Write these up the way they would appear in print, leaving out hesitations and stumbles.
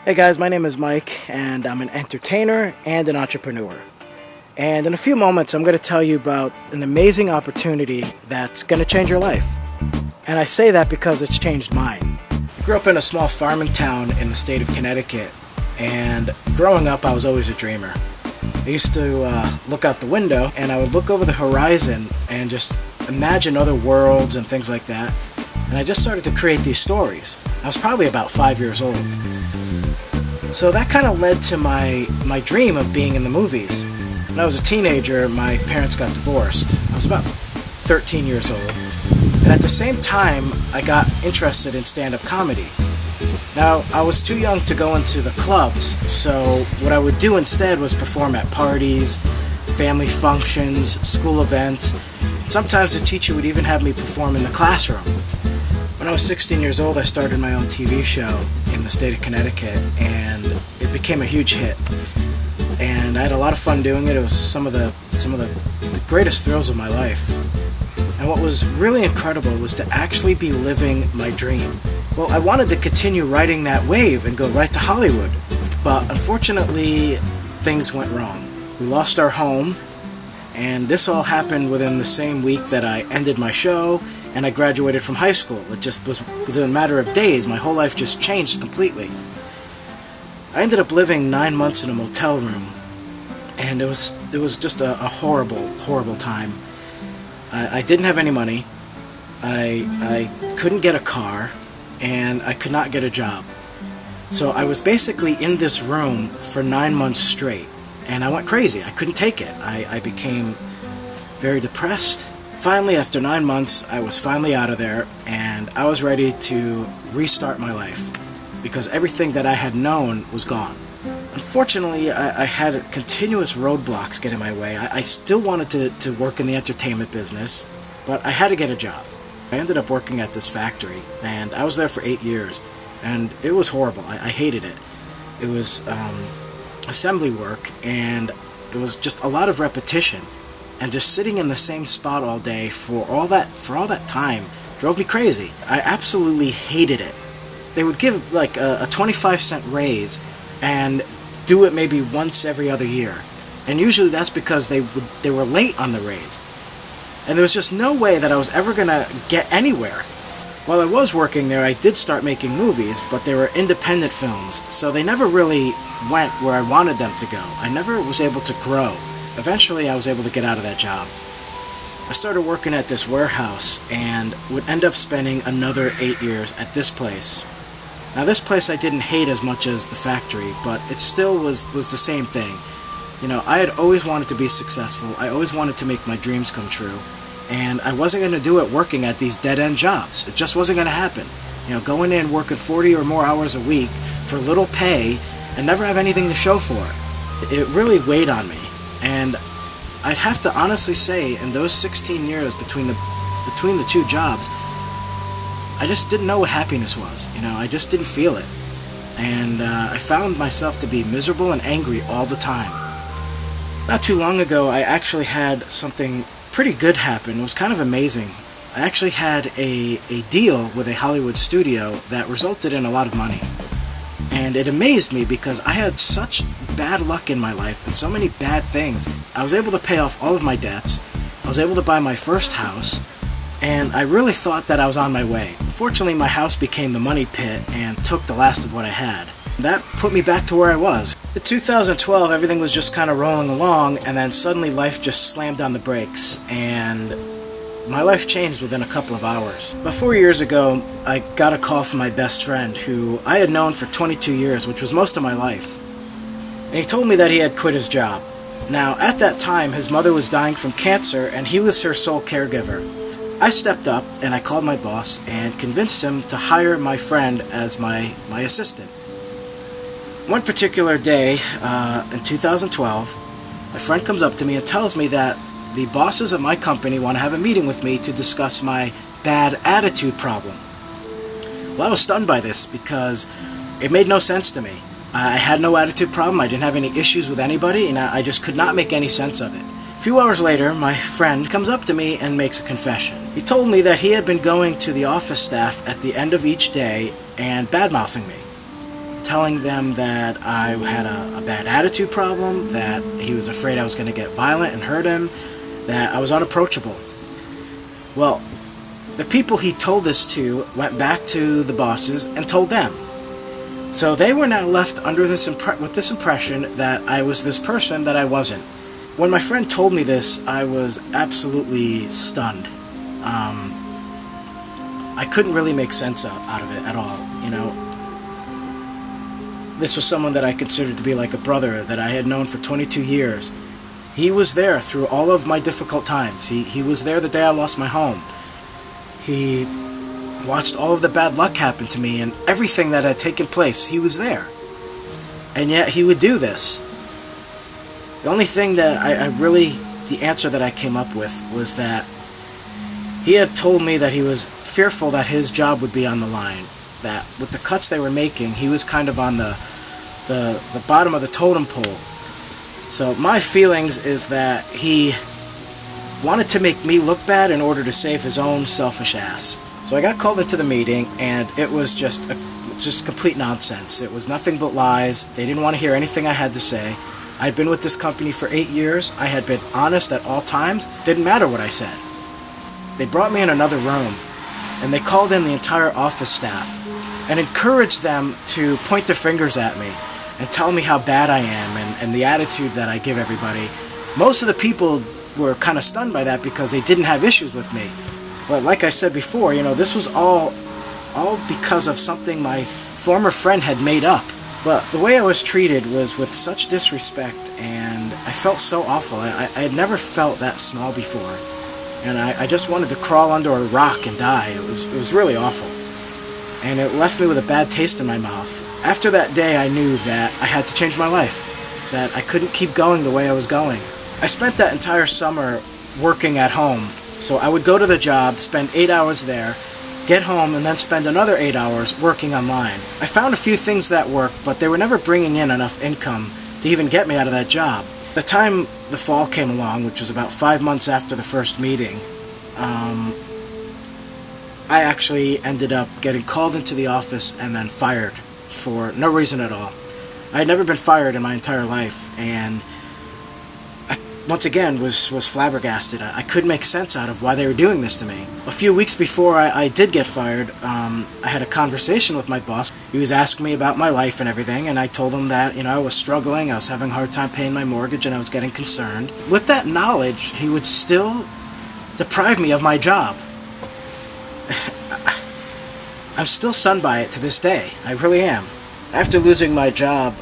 Hey guys, my name is Mike, and I'm an entertainer and an entrepreneur. And in a few moments, I'm going to tell you about an amazing opportunity that's going to change your life. And I say that because it's changed mine. I grew up in a small farming town in the state of Connecticut, and growing up, I was always a dreamer. I used to look out the window, and I would look over the horizon and just imagine other worlds and things like that. And I just started to create these stories. I was probably about 5 years old. So that kind of led to my dream of being in the movies. When I was a teenager, my parents got divorced. I was about 13 years old. And at the same time, I got interested in stand-up comedy. Now, I was too young to go into the clubs, so what I would do instead was perform at parties, family functions, school events. Sometimes the teacher would even have me perform in the classroom. When I was 16 years old, I started my own TV show in the state of Connecticut, and it became a huge hit. And I had a lot of fun doing it. It was some of the greatest thrills of my life. And what was really incredible was to actually be living my dream. Well, I wanted to continue riding that wave and go right to Hollywood, but unfortunately, things went wrong. We lost our home, and this all happened within the same week that I ended my show and I graduated from high school. It just was within a matter of days. My whole life just changed completely. I ended up living 9 months in a motel room, and it was just a horrible, horrible time. I didn't have any money. I couldn't get a car, and I could not get a job. So I was basically in this room for 9 months straight, and I went crazy. I couldn't take it. I became very depressed. Finally, after 9 months, I was finally out of there, and I was ready to restart my life, because everything that I had known was gone. Unfortunately, I had continuous roadblocks get in my way. I still wanted to work in the entertainment business, but I had to get a job. I ended up working at this factory, and I was there for 8 years, and it was horrible. I hated it. It was assembly work, and it was just a lot of repetition. And just sitting in the same spot all day for all that time drove me crazy. I absolutely hated it. They would give like a 25-cent raise and do it maybe once every other year. And usually that's because they were late on the raise. And there was just no way that I was ever going to get anywhere. While I was working there, I did start making movies, but they were independent films, so they never really went where I wanted them to go. I never was able to grow. Eventually, I was able to get out of that job. I started working at this warehouse and would end up spending another 8 years at this place. Now, this place I didn't hate as much as the factory, but it still was the same thing. You know, I had always wanted to be successful. I always wanted to make my dreams come true. And I wasn't going to do it working at these dead-end jobs. It just wasn't going to happen. You know, going in, working 40 or more hours a week for little pay and never have anything to show for it. It really weighed on me. And I'd have to honestly say, in those 16 years between the two jobs, I just didn't know what happiness was. You know, I just didn't feel it. And I found myself to be miserable and angry all the time. Not too long ago, I actually had something pretty good happen. It was kind of amazing. I actually had a deal with a Hollywood studio that resulted in a lot of money. And it amazed me because I had such bad luck in my life and so many bad things. I was able to pay off all of my debts. I was able to buy my first house, and I really thought that I was on my way. Unfortunately, my house became the money pit and took the last of what I had. That put me back to where I was. In 2012, everything was just kind of rolling along, and then suddenly life just slammed on the brakes, and my life changed within a couple of hours. About 4 years ago, I got a call from my best friend, who I had known for 22 years, which was most of my life. And he told me that he had quit his job. Now, at that time, his mother was dying from cancer, and he was her sole caregiver. I stepped up, and I called my boss, and convinced him to hire my friend as my assistant. One particular day, in 2012, my friend comes up to me and tells me that the bosses of my company want to have a meeting with me to discuss my bad attitude problem. Well, I was stunned by this because it made no sense to me. I had no attitude problem, I didn't have any issues with anybody, and I just could not make any sense of it. A few hours later, my friend comes up to me and makes a confession. He told me that he had been going to the office staff at the end of each day and bad-mouthing me. telling them that I had a bad attitude problem, that he was afraid I was going to get violent and hurt him, that I was unapproachable. Well, the people he told this to went back to the bosses and told them. So they were now left under with this impression that I was this person that I wasn't. When my friend told me this, I was absolutely stunned. I couldn't really make sense out of it at all, you know. This was someone that I considered to be like a brother that I had known for 22 years. He was there through all of my difficult times. He was there the day I lost my home. He watched all of the bad luck happen to me and everything that had taken place. He was there. And yet he would do this. The only thing that the answer that I came up with was that he had told me that he was fearful that his job would be on the line. That with the cuts they were making, he was kind of on the bottom of the totem pole. So my feelings is that he wanted to make me look bad in order to save his own selfish ass. So I got called into the meeting, and it was just complete nonsense. It was nothing but lies. They didn't want to hear anything I had to say. I'd been with this company for 8 years. I had been honest at all times. Didn't matter what I said. They brought me in another room, and they called in the entire office staff and encouraged them to point their fingers at me and tell me how bad I am and the attitude that I give everybody. Most of the people were kind of stunned by that because they didn't have issues with me. But like I said before, you know, this was all because of something my former friend had made up. But the way I was treated was with such disrespect, and I felt so awful. I had never felt that small before. And I just wanted to crawl under a rock and die. It was really awful. And it left me with a bad taste in my mouth. After that day, I knew that I had to change my life, that I couldn't keep going the way I was going. I spent that entire summer working at home. So I would go to the job, spend 8 hours there, get home, and then spend another 8 hours working online. I found a few things that worked, but they were never bringing in enough income to even get me out of that job. The time the fall came along, which was about 5 months after the first meeting, I actually ended up getting called into the office and then fired for no reason at all. I had never been fired in my entire life, and I, once again, was flabbergasted. I couldn't make sense out of why they were doing this to me. A few weeks before I did get fired, I had a conversation with my boss. He was asking me about my life and everything, and I told him that, you know, I was struggling, I was having a hard time paying my mortgage, and I was getting concerned. With that knowledge, he would still deprive me of my job. I'm still stunned by it to this day. I really am. After losing my job,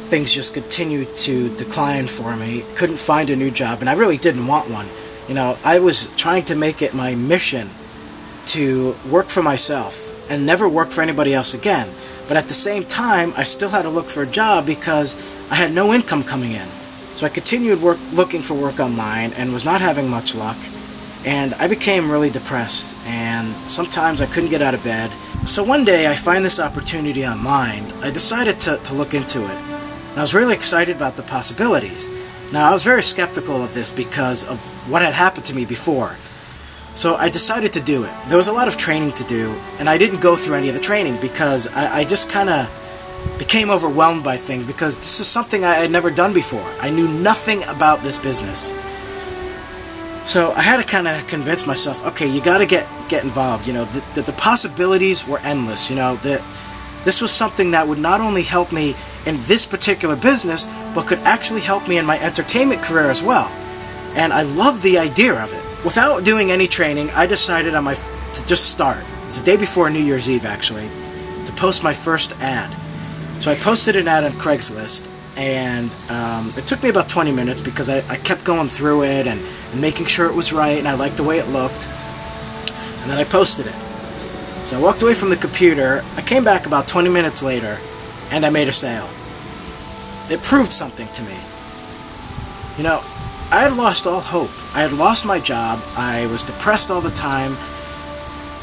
things just continued to decline for me. Couldn't find a new job, and I really didn't want one. You know, I was trying to make it my mission to work for myself and never work for anybody else again. But at the same time, I still had to look for a job because I had no income coming in. So I continued looking for work online and was not having much luck. And I became really depressed, and sometimes I couldn't get out of bed. So one day I find this opportunity online. I decided to look into it. And I was really excited about the possibilities. Now, I was very skeptical of this because of what had happened to me before. So I decided to do it. There was a lot of training to do, and I didn't go through any of the training because I just kind of became overwhelmed by things because this is something I had never done before. I knew nothing about this business. So I had to kind of convince myself, okay, you got to get involved. You know, the possibilities were endless. You know, that this was something that would not only help me in this particular business, but could actually help me in my entertainment career as well. And I loved the idea of it. Without doing any training, I decided to just start. It was the day before New Year's Eve, actually, to post my first ad. So I posted an ad on Craigslist, and it took me about 20 minutes because I kept going through it and making sure it was right, and I liked the way it looked. And then I posted it. So I walked away from the computer. I came back about 20 minutes later, and I made a sale. It proved something to me. You know, I had lost all hope. I had lost my job. I was depressed all the time.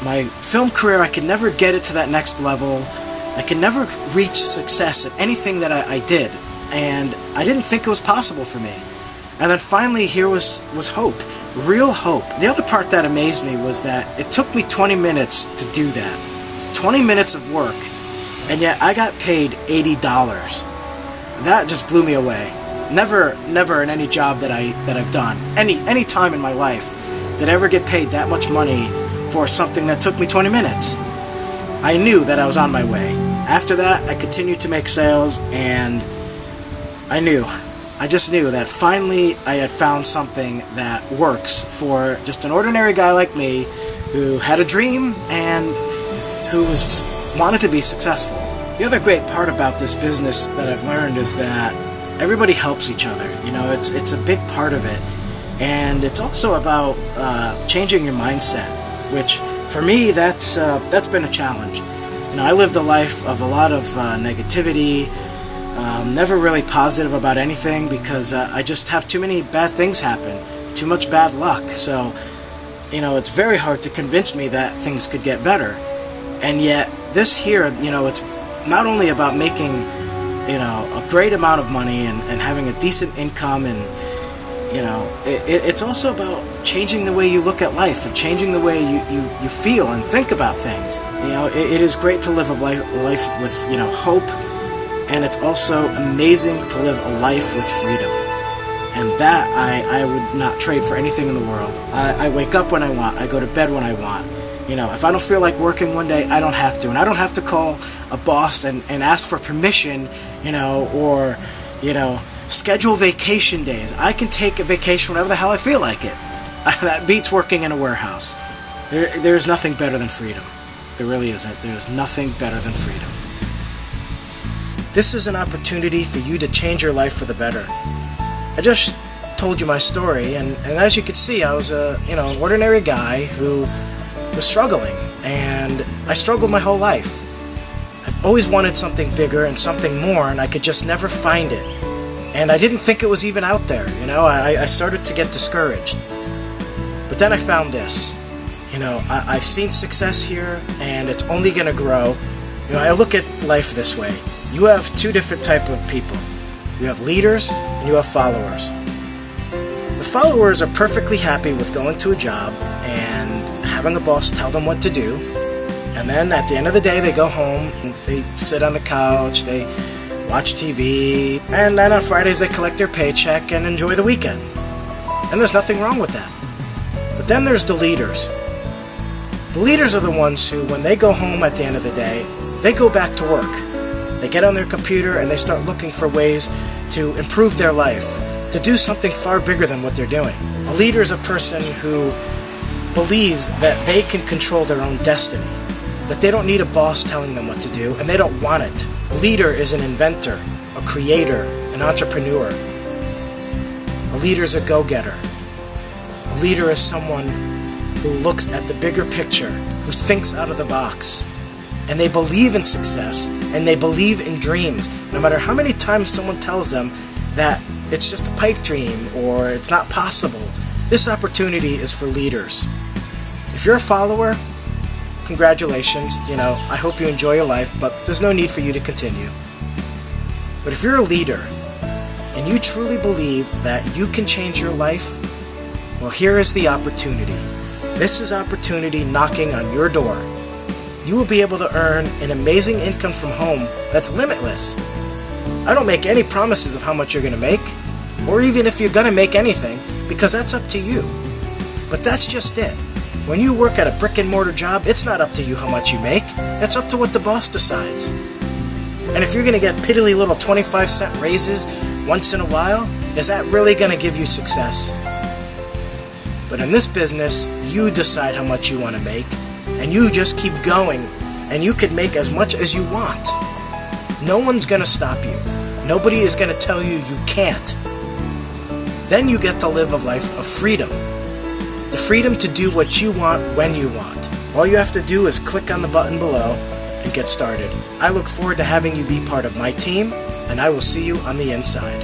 My film career, I could never get it to that next level. I could never reach success at anything that I did. And I didn't think it was possible for me. And then finally here was hope. Real hope. The other part that amazed me was that it took me 20 minutes to do that. 20 minutes of work. and yet I got paid $80. That just blew me away. Never in any job that I've done, any time in my life, did I ever get paid that much money for something that took me 20 minutes. I knew that I was on my way. After that, I continued to make sales, and I just knew that finally I had found something that works for just an ordinary guy like me who had a dream and who wanted to be successful. The other great part about this business that I've learned is that everybody helps each other. You know, it's a big part of it. And it's also about changing your mindset, which for me, that's been a challenge. You know, I lived a life of a lot of negativity, never really positive about anything because I just have too many bad things happen, too much bad luck. So, you know, it's very hard to convince me that things could get better. And yet, this here, you know, it's not only about making, you know, a great amount of money and having a decent income, and you know, it's also about changing the way you look at life and changing the way you feel and think about things. You know, it is great to live a life with, you know, hope, and it's also amazing to live a life with freedom. And that I would not trade for anything in the world. I wake up when I want, I go to bed when I want. You know, if I don't feel like working one day, I don't have to. And I don't have to call a boss and ask for permission, you know, or, you know, schedule vacation days. I can take a vacation whenever the hell I feel like it. That beats working in a warehouse. There's nothing better than freedom. There really isn't. There's nothing better than freedom. This is an opportunity for you to change your life for the better. I just told you my story, and as you can see, I was an ordinary guy who was struggling, and I struggled my whole life. I've always wanted something bigger and something more, and I could just never find it. And I didn't think it was even out there, you know. I started to get discouraged. But then I found this. You know, I've seen success here, and it's only going to grow. You know, I look at life this way. You have two different type of people. You have leaders, and you have followers. The followers are perfectly happy with going to a job and having a boss tell them what to do. And then at the end of the day, they go home, and they sit on the couch, they watch TV, and then on Fridays they collect their paycheck and enjoy the weekend. And there's nothing wrong with that. But then there's the leaders. The leaders are the ones who, when they go home at the end of the day, they go back to work. They get on their computer and they start looking for ways to improve their life, to do something far bigger than what they're doing. A leader is a person who believes that they can control their own destiny, that they don't need a boss telling them what to do, and they don't want it. A leader is an inventor, a creator, an entrepreneur. A leader is a go-getter. A leader is someone who looks at the bigger picture, who thinks out of the box. And they believe in success, and they believe in dreams, no matter how many times someone tells them that it's just a pipe dream or it's not possible. This opportunity is for leaders. If you're a follower, congratulations. You know, I hope you enjoy your life, but there's no need for you to continue. But if you're a leader and you truly believe that you can change your life, well, here is the opportunity. This is opportunity knocking on your door. You will be able to earn an amazing income from home that's limitless. I don't make any promises of how much you're going to make, or even if you're going to make anything, because that's up to you. But that's just it. When you work at a brick and mortar job, it's not up to you how much you make. It's up to what the boss decides. And if you're going to get piddly little 25-cent raises once in a while, is that really going to give you success? But in this business, you decide how much you want to make, and you just keep going, and you can make as much as you want. No one's going to stop you. Nobody is going to tell you you can't. Then you get to live a life of freedom. The freedom to do what you want when you want. All you have to do is click on the button below and get started. I look forward to having you be part of my team, and I will see you on the inside.